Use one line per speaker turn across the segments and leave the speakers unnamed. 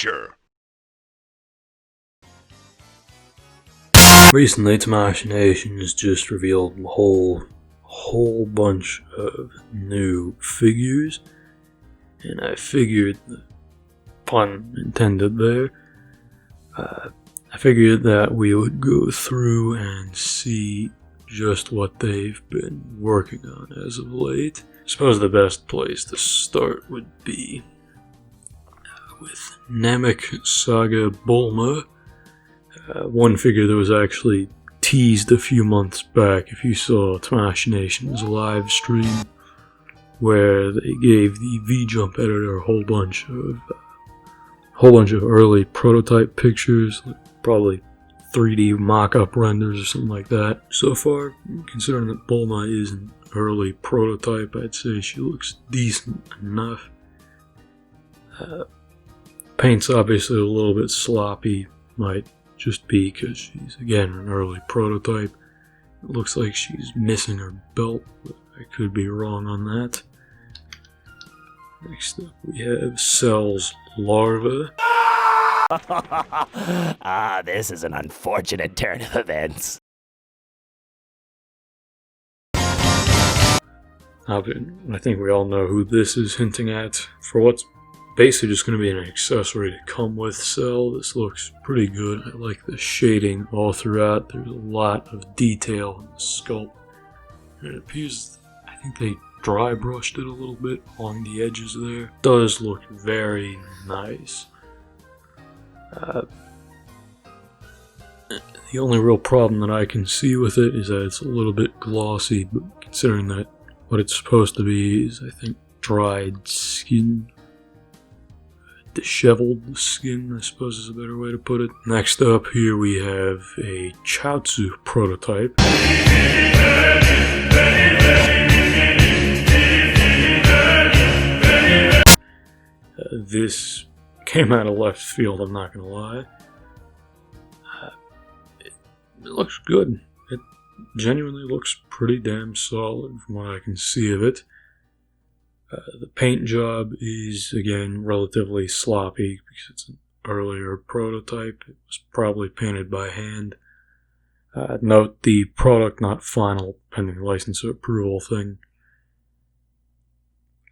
future.
Recently, Tamashii Nations just revealed a whole bunch of new figures, and I figured, pun intended there, I figured that we would go through and see just what they've been working on as of late. I suppose the best place to start would be with Namek, Saga, Bulma. One figure that was actually teased a few months back, if you saw Tamashii Nations live stream, where they gave the V-Jump editor a whole bunch of early prototype pictures, probably 3D mock-up renders or something like that. So far, considering that Bulma is an early prototype, I'd say she looks decent enough. Paint's obviously a little bit sloppy, might just be because she's, again, an early prototype. It looks like she's missing her belt, but I could be wrong on that. Next up we have Cell's larva.
This is an unfortunate turn of events.
I think we all know who this is hinting at. For what's basically just going to be an accessory to come with Cell, this looks pretty good. I like the shading all throughout. There's a lot of detail in the sculpt. And it appears, I think they dry brushed it a little bit along the edges there. It does look very nice. The only real problem that I can see with it is that it's a little bit glossy, but considering that what it's supposed to be is, I think, dried skin. Disheveled skin, I suppose is a better way to put it. Next up here we have a Chiaotzu prototype. This came out of left field, I'm not gonna lie. It looks good. It genuinely looks pretty damn solid from what I can see of it. The paint job is, again, relatively sloppy because it's an earlier prototype. It was probably painted by hand. Note the product not final pending license approval thing.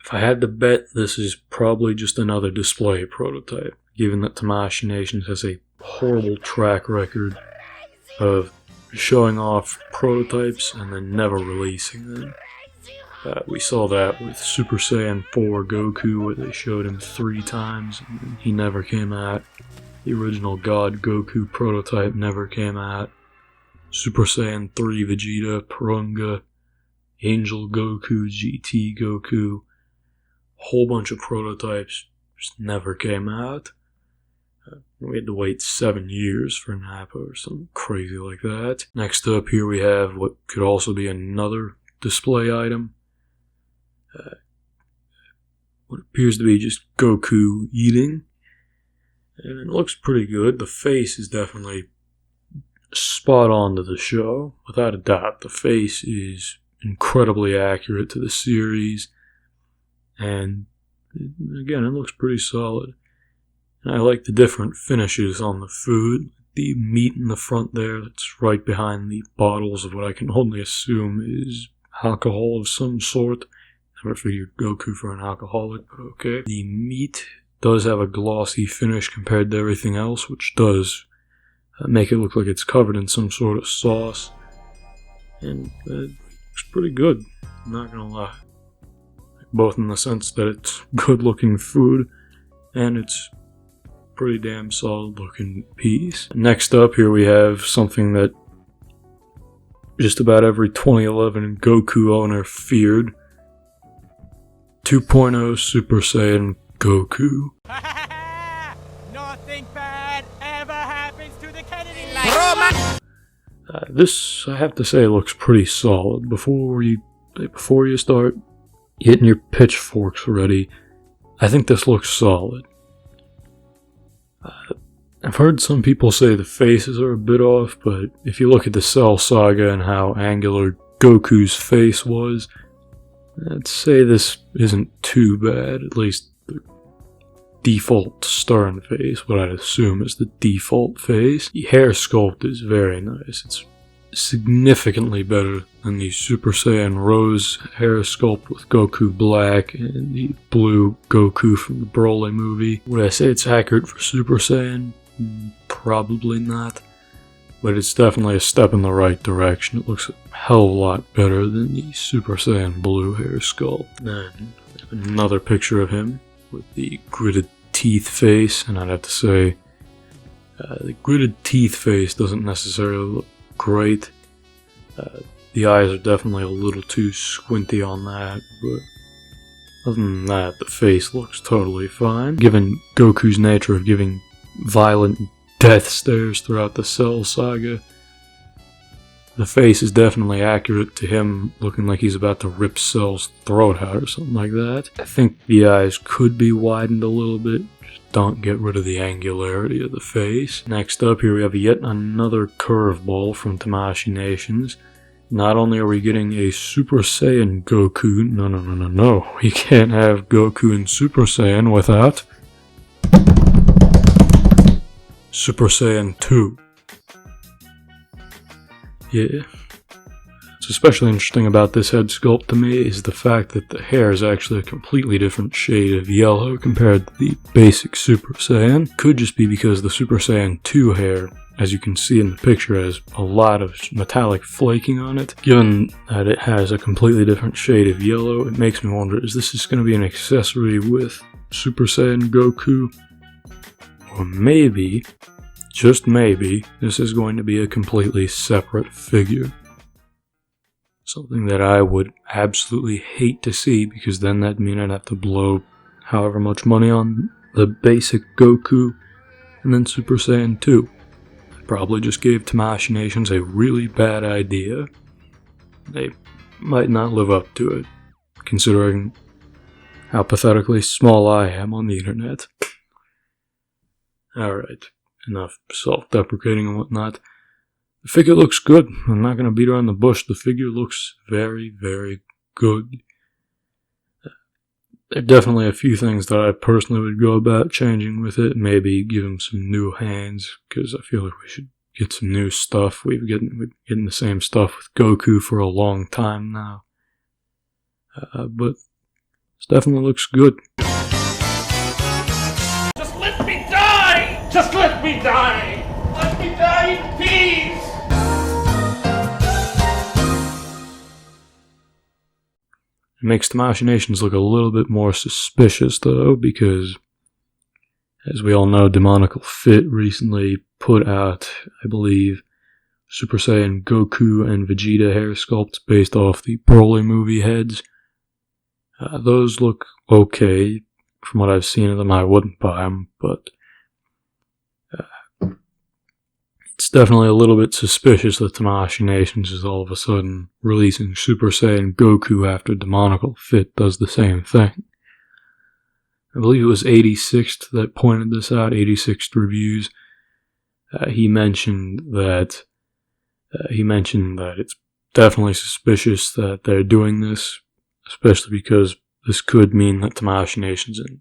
If I had to bet, this is probably just another display prototype, given that Tamashii Nations has a horrible track record of showing off prototypes and then never releasing them. We saw that with Super Saiyan 4 Goku, where they showed him 3 times and he never came out. The original God Goku prototype never came out. Super Saiyan 3 Vegeta, Porunga, Angel Goku, GT Goku, whole bunch of prototypes just never came out. We had to wait 7 years for Nappa or something crazy like that. Next up here we have what could also be another display item. What appears to be just Goku eating, and it looks pretty good. The face is definitely spot on to the show, without a doubt. The face is incredibly accurate to the series, and again, it looks pretty solid. And I like the different finishes on the food. The meat in the front there, that's right behind the bottles of what I can only assume is alcohol of some sort. Never figured Goku for an alcoholic, but okay. The meat does have a glossy finish compared to everything else, which does make it look like it's covered in some sort of sauce. And it looks pretty good, I'm not gonna lie. Both in the sense that it's good looking food, and it's pretty damn solid looking piece. Next up here we have something that just about every 2011 Goku owner feared. 2.0 Super Saiyan Goku.
Nothing bad ever happens to the Kennedy line.
This, I have to say, looks pretty solid. Before you start getting your pitchforks ready, I think this looks solid. I've heard some people say the faces are a bit off, but if you look at the Cell Saga and how angular Goku's face was, I'd say this isn't too bad. At least the default stern face, what I'd assume is the default face. The hair sculpt is very nice. It's significantly better than the Super Saiyan Rose hair sculpt with Goku black and the blue Goku from the Broly movie. Would I say it's accurate for Super Saiyan? Probably not. But it's definitely a step in the right direction. It looks a hell of a lot better than the Super Saiyan blue hair sculpt. Then another picture of him with the gritted teeth face, and I'd have to say the gritted teeth face doesn't necessarily look great. The eyes are definitely a little too squinty on that, but other than that, the face looks totally fine. Given Goku's nature of giving violent death stares throughout the Cell Saga, the face is definitely accurate to him looking like he's about to rip Cell's throat out or something like that. I think the eyes could be widened a little bit. Don't get rid of the angularity of the face. Next up, here we have yet another curveball from Tamashii Nations. Not only are we getting a Super Saiyan Goku, no, we can't have Goku and Super Saiyan without Super Saiyan 2. Yeah. What's especially interesting about this head sculpt to me is the fact that the hair is actually a completely different shade of yellow compared to the basic Super Saiyan. Could just be because the Super Saiyan 2 hair, as you can see in the picture, has a lot of metallic flaking on it. Given that it has a completely different shade of yellow, it makes me wonder, is this just going to be an accessory with Super Saiyan Goku? Or maybe, just maybe, this is going to be a completely separate figure. Something that I would absolutely hate to see, because then that'd mean I'd have to blow however much money on the basic Goku and then Super Saiyan 2. I probably just gave Tamashii Nations a really bad idea. They might not live up to it, considering how pathetically small I am on the internet. Alright, enough self-deprecating and whatnot. The figure looks good. I'm not going to beat around the bush. The figure looks very, very good. There are definitely a few things that I personally would go about changing with it. Maybe give him some new hands, because I feel like we should get some new stuff. We've been getting the same stuff with Goku for a long time now. But it definitely looks good.
Just let me die! Just let me die! Let me die in peace!
It makes Tamashii Nations look a little bit more suspicious, though, because, as we all know, Demonical Fit recently put out, I believe, Super Saiyan Goku and Vegeta hair sculpts based off the Broly movie heads. Those look okay. From what I've seen of them, I wouldn't buy them, but it's definitely a little bit suspicious that Tamashii Nations is all of a sudden releasing Super Saiyan Goku after Demonical Fit does the same thing. I believe it was 86th that pointed this out, 86th Reviews. He mentioned that it's definitely suspicious that they're doing this, especially because this could mean that Tamashii Nations and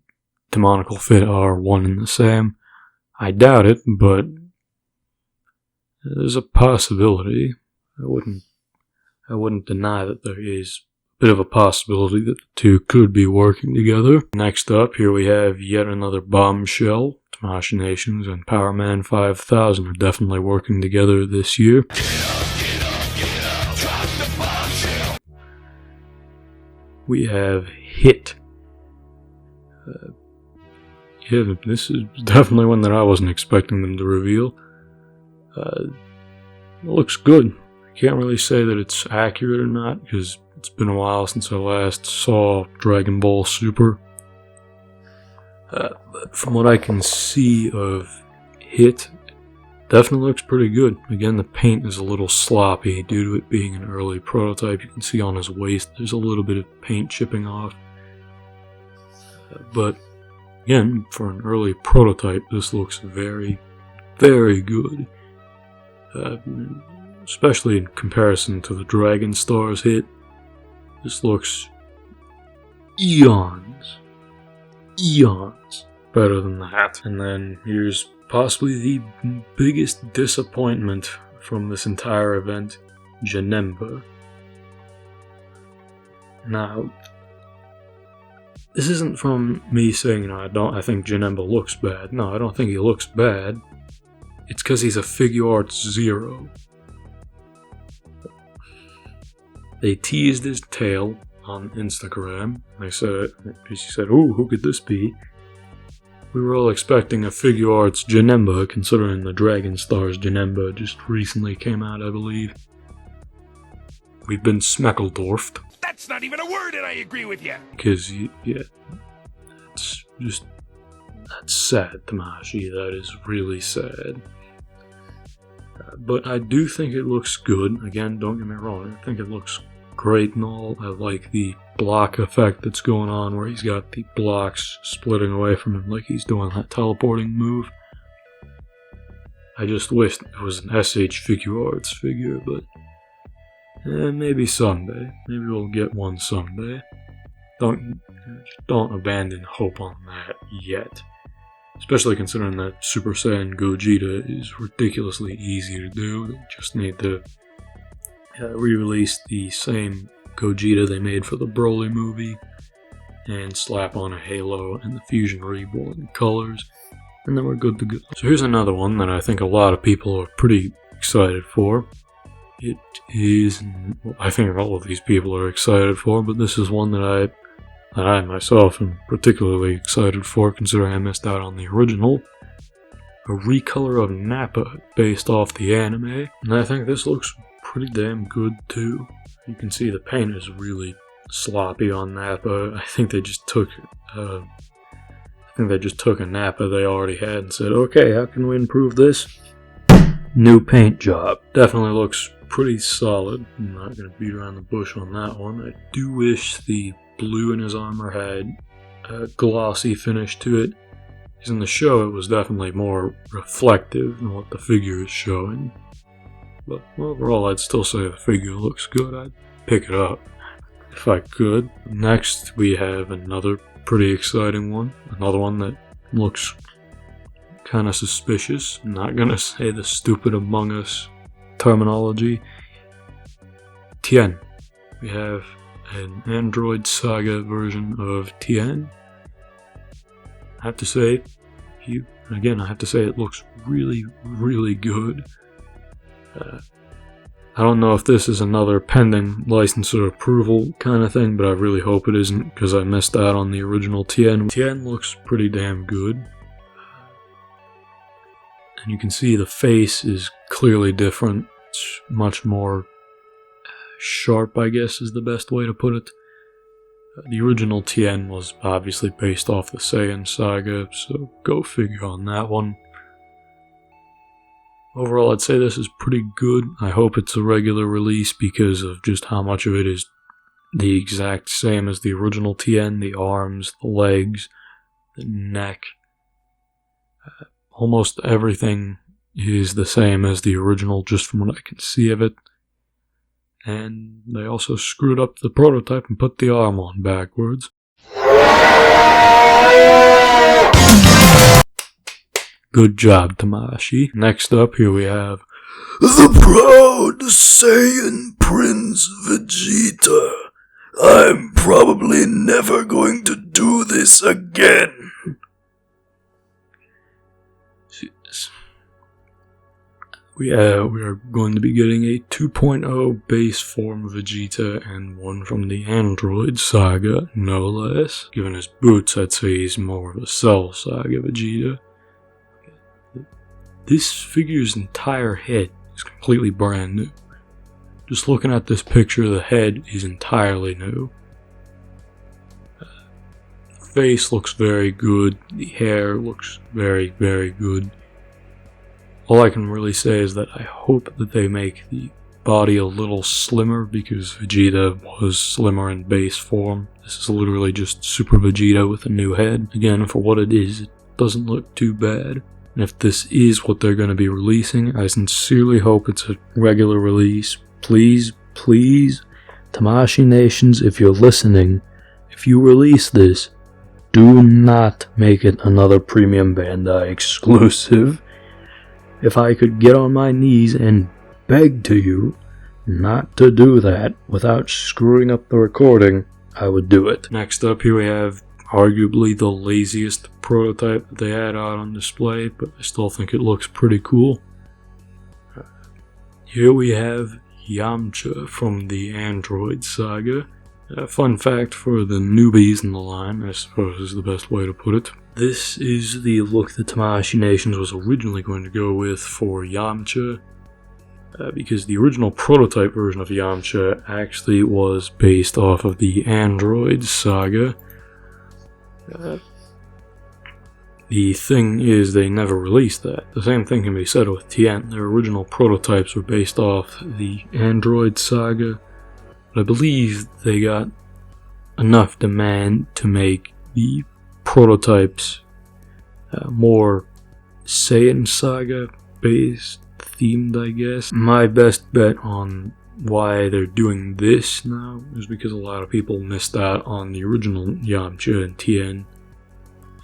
Demonical Fit are one and the same. I doubt it, but there's a possibility. I wouldn't deny that there is a bit of a possibility that the two could be working together. Next up, here we have yet another bombshell. Tamashii Nations and Power Man 5000 are definitely working together this year. We have Hit. Yeah, this is definitely one that I wasn't expecting them to reveal. It looks good. I can't really say that it's accurate or not, because it's been a while since I last saw Dragon Ball Super. But from what I can see of Hit, definitely looks pretty good. Again, the paint is a little sloppy due to it being an early prototype. You can see on his waist there's a little bit of paint chipping off. But again, for an early prototype, this looks very, very good. Especially in comparison to the Dragon Stars Hit. This looks eons better than that. And then here's possibly the biggest disappointment from this entire event, Janemba. Now, this isn't from me saying, I think Janemba looks bad. No, I don't think he looks bad. It's because he's a FiguartsZERO. They teased his tail on Instagram. She said, "Ooh, who could this be?" We were all expecting a Figuarts Janemba, considering the Dragon Stars Janemba just recently came out, I believe. We've been Smeckledorfed.
That's not even a word, and I agree with you.
Because, yeah, that's sad, Tamashii. That is really sad. But I do think it looks good. Again, don't get me wrong, I think it looks great and all. I like the block effect that's going on, where he's got the blocks splitting away from him like he's doing that teleporting move. I just wish it was an S.H.Figuarts figure, but maybe someday. Maybe we'll get one someday. Don't abandon hope on that yet. Especially considering that Super Saiyan Gogeta is ridiculously easy to do. They just need to re-release the same Gogeta they made for the Broly movie and slap on a halo and the Fusion Reborn colors, and then we're good to go. So here's another one that I think a lot of people are pretty excited for. It is, well, I think all of these people are excited for, but this is one that I myself am particularly excited for, considering I missed out on the original. A recolor of Nappa based off the anime, and I think this looks pretty damn good too. You can see the paint is really sloppy on Nappa. I think they just took a Nappa they already had and said, okay, how can we improve this? New paint job. Definitely looks pretty solid. I'm not going to beat around the bush on that one. I do wish the blue in his armor had a glossy finish to it, because in the show it was definitely more reflective than what the figure is showing. But overall, I'd still say the figure looks good. I'd pick it up if I could. Next, we have another pretty exciting one. Another one that looks kind of suspicious. I'm not gonna say the stupid Among Us terminology. Tien. We have an Android Saga version of Tien. I have to say, it looks really, really good. I don't know if this is another pending licensor approval kind of thing, but I really hope it isn't, because I missed out on the original Tien. Tien looks pretty damn good. And you can see the face is clearly different. It's much more sharp, I guess is the best way to put it. The original Tien was obviously based off the Saiyan saga, so go figure on that one. Overall, I'd say this is pretty good. I hope it's a regular release because of just how much of it is the exact same as the original Tien. The arms, the legs, the neck. Almost everything is the same as the original, just from what I can see of it. And they also screwed up the prototype and put the arm on backwards. Good job, Tamashii. Next up, here we have the proud Saiyan Prince Vegeta. I'm probably never going to do this again. We are going to be getting a 2.0 base form Vegeta and one from the Android Saga, no less. Given his boots, I'd say he's more of a Cell Saga Vegeta. This figure's entire head is completely brand new. Just looking at this picture, the head is entirely new. The face looks very good. The hair looks very, very good. All I can really say is that I hope that they make the body a little slimmer, because Vegeta was slimmer in base form. This is literally just Super Vegeta with a new head. Again, for what it is, it doesn't look too bad. And if this is what they're going to be releasing, I sincerely hope it's a regular release. Please, please, Tamashii Nations, if you're listening, if you release this, do not make it another Premium Bandai exclusive. If I could get on my knees and beg to you not to do that without screwing up the recording, I would do it. Next up here we have arguably the laziest prototype that they had out on display, but I still think it looks pretty cool. Here we have Yamcha from the Android Saga. Fun fact for the newbies in the line, I suppose is the best way to put it. This is the look that Tamashii Nations was originally going to go with for Yamcha, because the original prototype version of Yamcha actually was based off of the Android Saga. The thing is, they never released that. The same thing can be said with Tien. Their original prototypes were based off the Android Saga, but I believe they got enough demand to make the prototypes more Saiyan Saga based, themed, I guess. My best bet on why they're doing this now is because a lot of people missed out on the original Yamcha and Tien,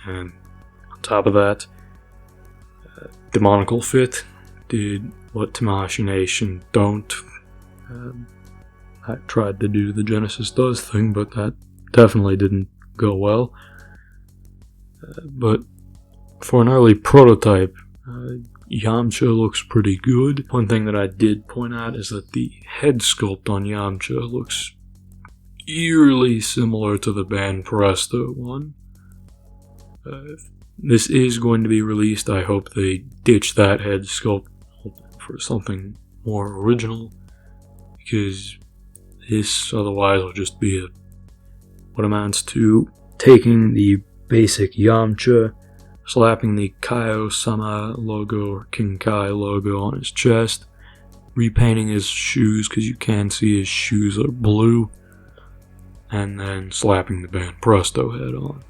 and on top of that, Demonical Fit did what Tamashii Nation don't. I tried to do the Genesis Does thing, but that definitely didn't go well. But for an early prototype, Yamcha looks pretty good. One thing that I did point out is that the head sculpt on Yamcha looks eerily similar to the Ban Presto one. If this is going to be released, I hope they ditch that head sculpt for something more original, because this otherwise will just be what amounts to taking the basic Yamcha, slapping the Kaio-sama logo or King Kai logo on his chest, repainting his shoes because you can see his shoes are blue, and then slapping the Ban Presto head on.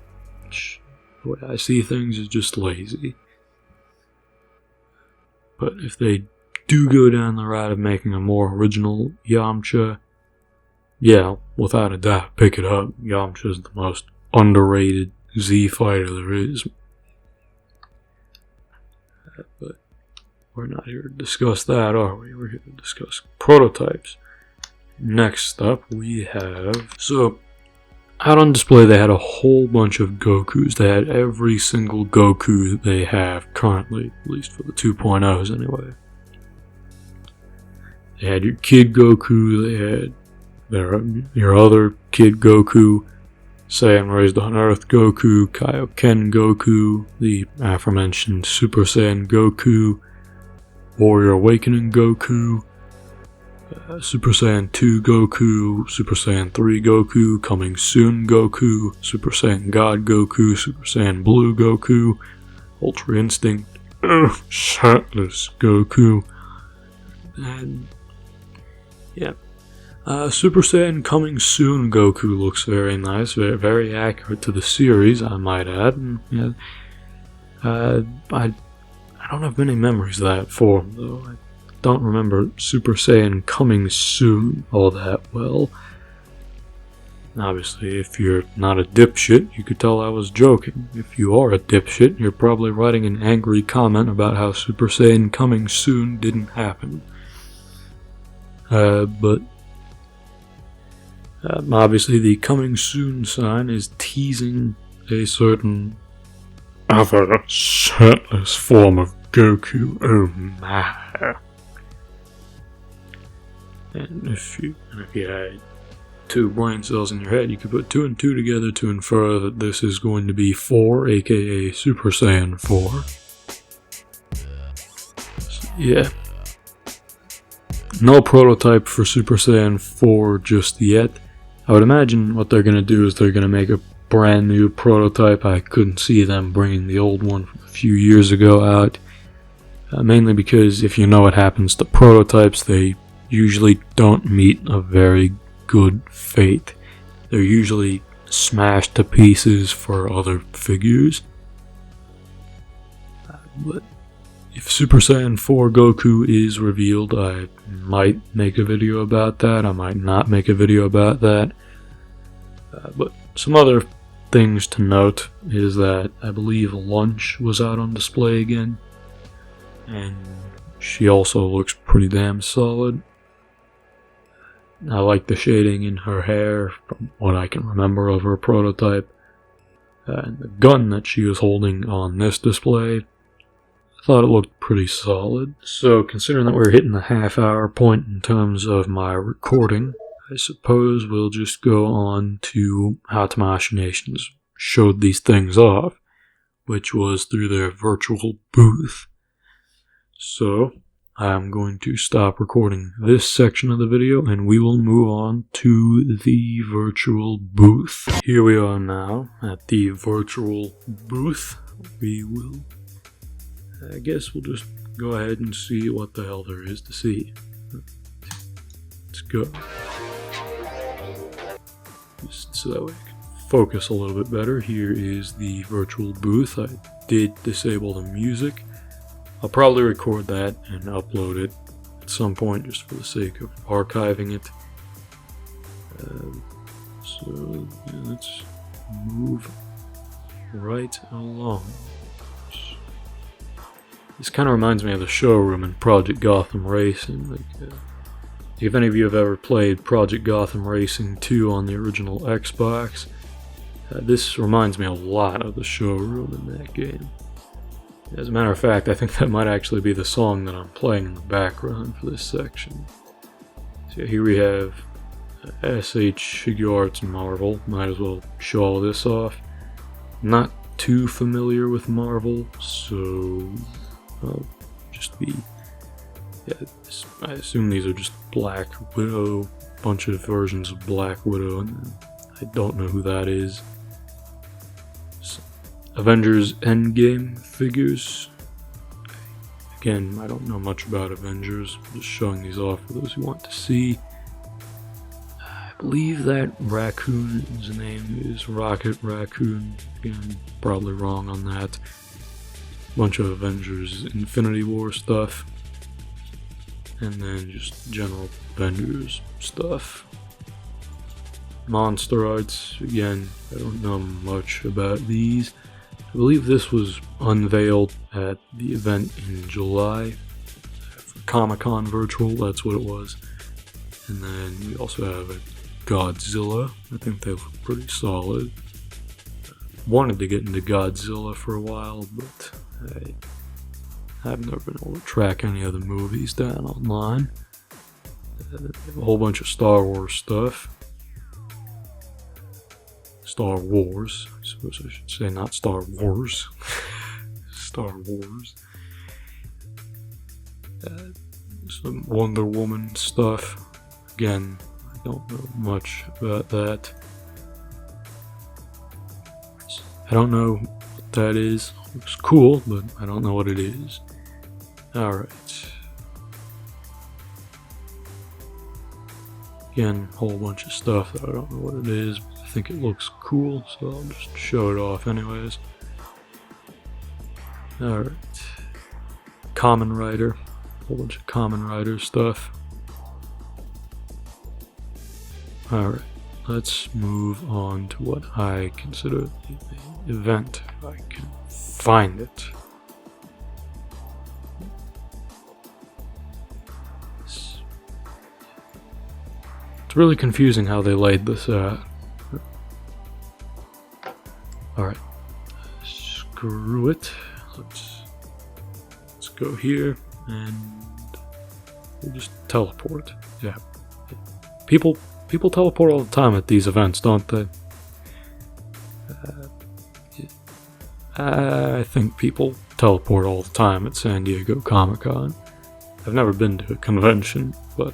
Which, the way I see things, is just lazy. But if they do go down the route of making a more original Yamcha, yeah, without a doubt, pick it up. Yamcha is the most underrated Z fighter there is. But we're not here to discuss that, are we? We're here to discuss prototypes. Next up, we have... So, out on display, they had a whole bunch of Gokus. They had every single Goku that they have currently, at least for the 2.0s anyway. They had your Kid Goku, they had your other Kid Goku, Saiyan Raised on Earth Goku, Kaioken Goku, the aforementioned Super Saiyan Goku, Warrior Awakening Goku, Super Saiyan 2 Goku, Super Saiyan 3 Goku, Coming Soon Goku, Super Saiyan God Goku, Super Saiyan Blue Goku, Ultra Instinct, Shirtless Goku, and yeah. Super Saiyan Coming Soon Goku looks very nice, very, very accurate to the series, I might add. And, yeah, I don't have many memories of that form, though. I don't remember Super Saiyan Coming Soon all that well. Obviously, if you're not a dipshit, you could tell I was joking. If you are a dipshit, you're probably writing an angry comment about how Super Saiyan Coming Soon didn't happen. But obviously the Coming Soon sign is teasing a certain other shirtless form of Goku. Oh my. And if you had 2 brain cells in your head, you could put 2 and 2 together to infer that this is going to be 4, aka Super Saiyan 4. So, yeah. No prototype for Super Saiyan 4 just yet. I would imagine what they're going to do is they're going to make a brand new prototype. I couldn't see them bringing the old one from a few years ago out. Mainly because if you know what happens to prototypes, they usually don't meet a very good fate. They're usually smashed to pieces for other figures. But if Super Saiyan 4 Goku is revealed, I might make a video about that. I might not make a video about that. But some other things to note is that I believe lunch was out on display again, and she also looks pretty damn solid. I like the shading in her hair from what I can remember of her prototype, and the gun that she was holding on this display, I thought it looked pretty solid. So considering that we're hitting the half-hour point in terms of my recording, I suppose we'll just go on to how Tamashii Nations showed these things off, which was through their virtual booth. So, I'm going to stop recording this section of the video and we will move on to the virtual booth. Here we are now at the virtual booth. We will, I guess we'll just go ahead and see what the hell there is to see. Let's go. Just so that way I can focus a little bit better. Here is the virtual booth. I did disable the music. I'll probably record that and upload it at some point just for the sake of archiving it. So yeah, let's move right along. This kind of reminds me of the showroom in Project Gotham Racing. If any of you have ever played Project Gotham Racing 2 on the original Xbox, this reminds me a lot of the showroom in that game. As a matter of fact, I think that might actually be the song that I'm playing in the background for this section. So here we have S.H.Figuarts Marvel. Might as well show all this off. Not too familiar with Marvel, so I'll just be... Yeah, I assume these are just Black Widow, bunch of versions of Black Widow, and I don't know who that is. Avengers Endgame figures. Again, I don't know much about Avengers, I'm just showing these off for those who want to see. I believe that raccoon's name is Rocket Raccoon. Again, probably wrong on that. Bunch of Avengers Infinity War stuff. And then just general Avengers stuff. Monster Arts, again, I don't know much about these. I believe this was unveiled at the event in July. For Comic-Con Virtual, that's what it was. And then we also have a Godzilla. I think they look pretty solid. Wanted to get into Godzilla for a while, but I've never been able to track any of the movies down online. A whole bunch of Star Wars stuff. Star Wars, I suppose I should say, not Star Wars. Star Wars. Some Wonder Woman stuff. Again, I don't know much about that. I don't know what that is. Looks cool, but I don't know what it is. Alright. Again, a whole bunch of stuff that I don't know what it is. I think it looks cool, so I'll just show it off anyways. Alright. Kamen Rider. A whole bunch of Kamen Rider stuff. Alright. Let's move on to what I consider the event, if I can find it. It's really confusing how they laid this out. Alright, screw it. Let's go here and we'll just teleport. Yeah, people teleport all the time at these events, don't they? I think people teleport all the time at San Diego Comic-Con. I've never been to a convention, but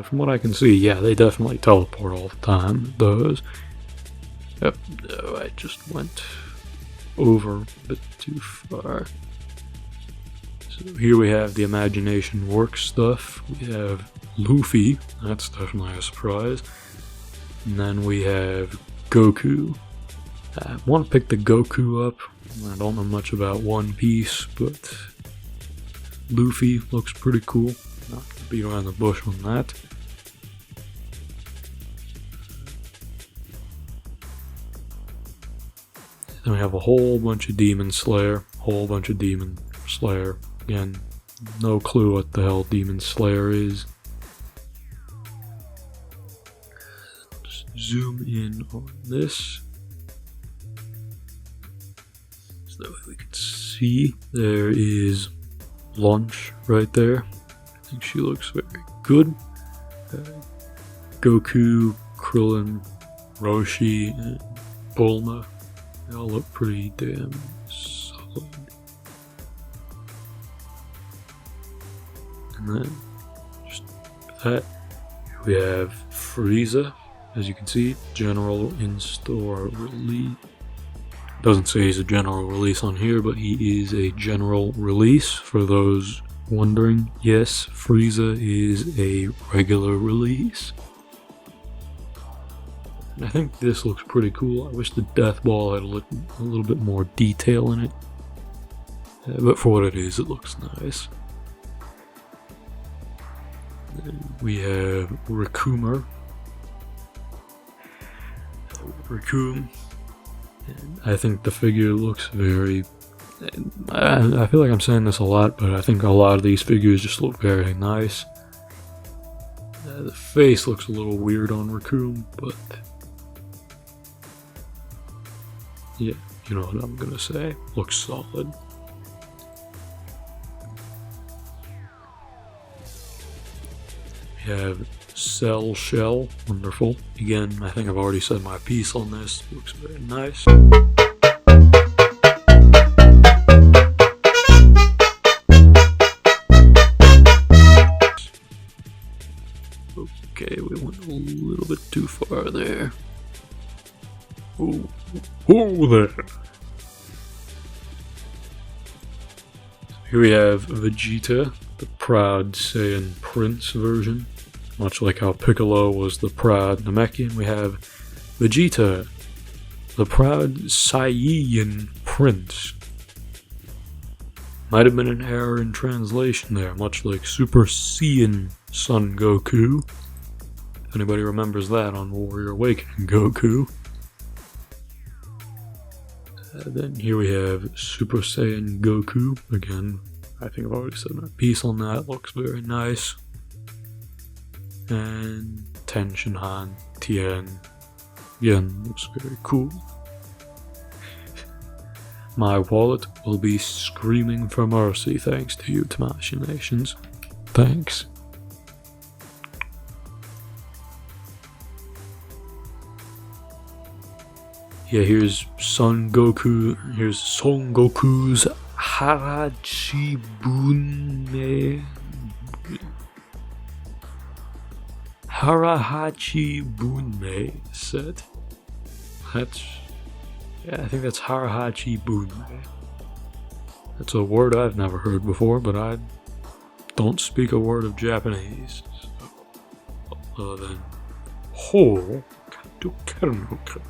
from what I can see, yeah, they definitely teleport all the time at those. Yep, I just went over a bit too far. So here we have the Imagination Works stuff. We have Luffy, that's definitely a surprise. And then we have Goku. I want to pick the Goku up. I don't know much about One Piece, but Luffy looks pretty cool. Not going to beat around the bush on that. Then we have a whole bunch of Demon Slayer. Again, no clue what the hell Demon Slayer is. Just zoom in on this. So that way we can see there is Lunch right there. I think she looks very good. Goku, Krillin, Roshi, and Bulma. They all look pretty damn solid. And then, just that, here we have Frieza. As you can see, general in-store release. Doesn't say he's a general release on here, but he is a general release. For those wondering, yes, Frieza is a regular release. And I think this looks pretty cool. I wish the Death Ball had a little bit more detail in it. But for what it is, it looks nice. Then we have Raccoon. And I think the figure looks very... I feel like I'm saying this a lot, but I think a lot of these figures just look very nice. The face looks a little weird on Raccoon, but... yeah, you know what I'm gonna say. Looks solid. We have Cell Shell. Wonderful. Again, I think I've already said my piece on this. Looks very nice. Okay, we went a little bit too far there. Oh there. Here we have Vegeta, the proud Saiyan Prince version. Much like how Piccolo was the proud Namekian, we have Vegeta, the proud Saiyan Prince. Might have been an error in translation there, much like Super Saiyan Son Goku. If anybody remembers that on Warrior Awakening Goku. Then here we have Super Saiyan Goku. Again, I think I've already said my piece on that. Looks very nice. And Tien. Again, looks very cool. My wallet will be screaming for mercy thanks to you, Tamashii Nations. Thanks. Yeah, here's Son Goku. Here's Son Goku's Harahachibune set. Yeah, I think that's Harahachibune. That's a word I've never heard before, but I don't speak a word of Japanese. So, other than Ho Kadukarunuka.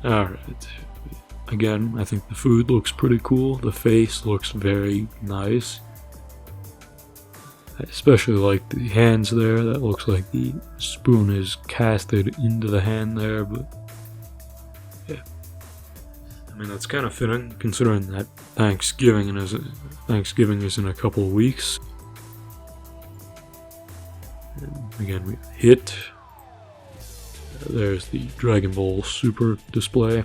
Alright. Again, I think the food looks pretty cool. The face looks very nice. I especially like the hands there. That looks like the spoon is casted into the hand there, but yeah. I mean, that's kind of fitting considering that Thanksgiving is in a couple of weeks. And again, we hit. There's the Dragon Ball Super display.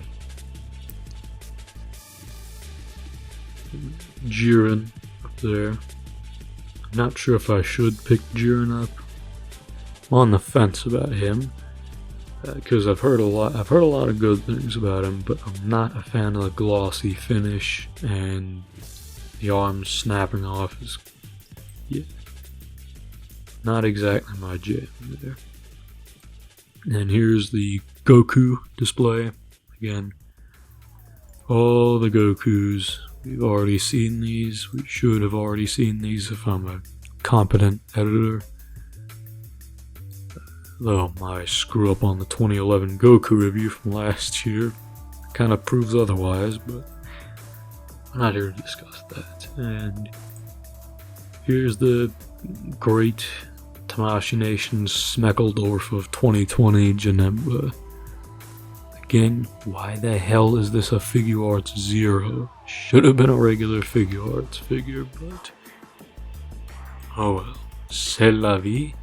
Jiren up there. I'm not sure if I should pick Jiren up. I'm on the fence about him because I've heard a lot of good things about him, but I'm not a fan of the glossy finish and the arms snapping off is not exactly my jam there. And here's the Goku display. Again, all the Gokus. We've already seen these. We should have already seen these if I'm a competent editor. Though my screw up on the 2011 Goku review from last year kind of proves otherwise, but I'm not here to discuss that. And here's the great Tamashii Nations Smeckledorf of 2020, Janemba. asking, why the hell is this a FiguartsZERO? Should have been a regular Figuarts figure, but oh well, c'est la vie.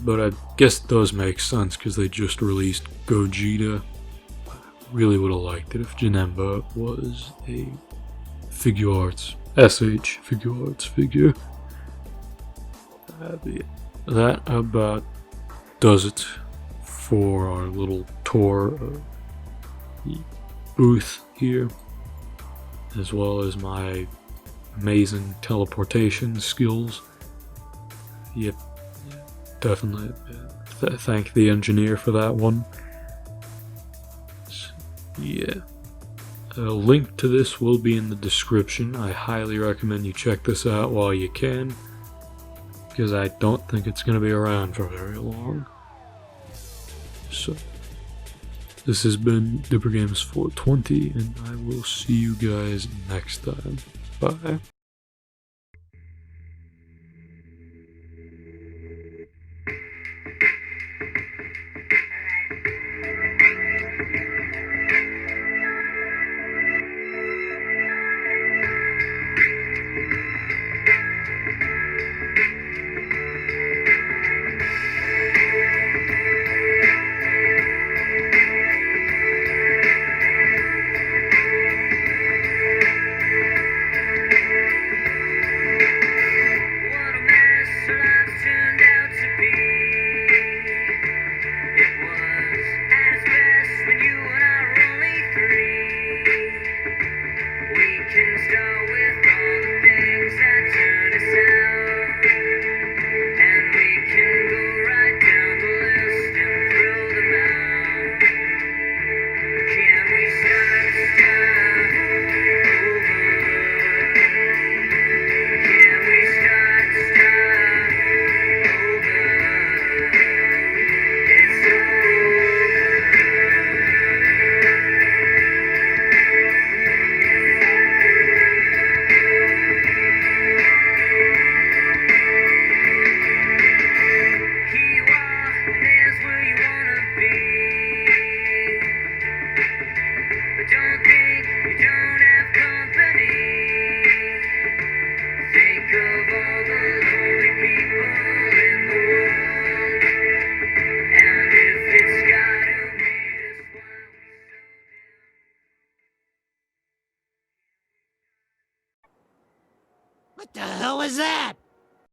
But I guess it does make sense because they just released Gogeta. I really would have liked it if Janemba was a Figuarts, S.H.Figuarts figure. That about does it for our little tour of the booth here, as well as my amazing teleportation skills. Yep, definitely thank the engineer for that one. So, yeah, a link to this will be in the description. I highly recommend you check this out while you can, because I don't think it's going to be around for very long. So, this has been Dipper Games 420, and I will see you guys next time. Bye.
What the hell is that?